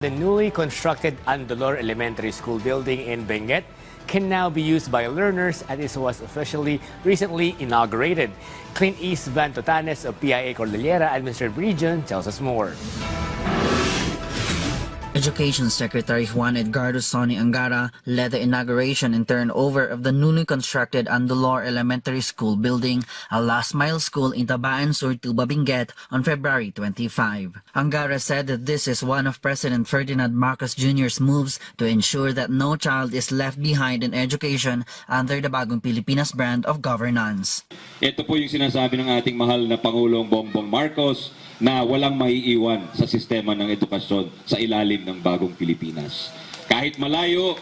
The newly constructed Andolor Elementary School building in Benguet can now be used by learners as it was officially recently inaugurated. Clint East Van Totanes of PIA Cordillera Administrative Region tells us more. Education Secretary Juan Edgardo Sonny Angara led the inauguration and turnover of the newly constructed Andolor Elementary School building, a last-mile school in Tabaan Sur, Tuba, Benguet on February 25. Angara said that this is one of President Ferdinand Marcos Jr.'s moves to ensure that no child is left behind in education under the Bagong Pilipinas brand of governance. Ito po yung sinasabi ng ating mahal na Pangulong Bongbong Marcos na walang maiiwan sa sistema ng edukasyon sa ilalim ng Bagong Pilipinas. Kahit malayo,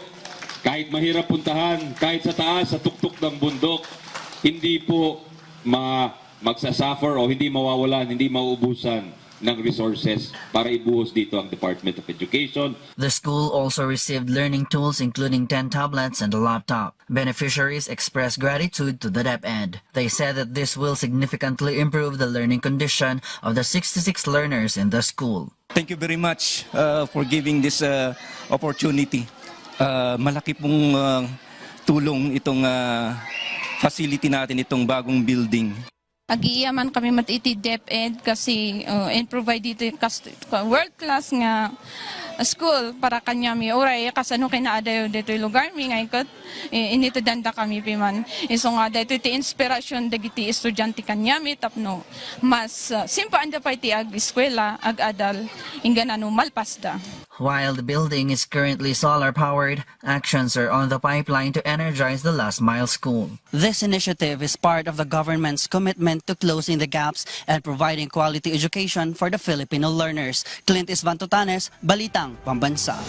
kahit mahirap puntahan, kahit sa taas, sa tuktok ng bundok, hindi po magsasuffer o hindi mawawalan, hindi mauubusan ng resources para ibuhos dito ang Department of Education. The school also received learning tools including 10 tablets and a laptop. Beneficiaries expressed gratitude to the DepEd. They said that this will significantly improve the learning condition of the 66 learners in the school. Thank you very much for giving this opportunity. Malaki pong tulong itong facility natin, itong bagong building. Ag-iyaman kami matiti DepEd kasi and provide dito world class nga school para kanya mi oray kasano kinaadayo dito lugar mi nga ikot inito danda kami piman iso nga dito ti inspirasyon dagiti estudyante kanya mi tapno mas simpa anda pa iti ag eskwela ag adal ingganano malpasda. While the building is currently solar-powered, actions are on the pipeline to energize the last-mile school. This initiative is part of the government's commitment to closing the gaps and providing quality education for the Filipino learners. Clint East Van Totanes, Balitang Pambansa.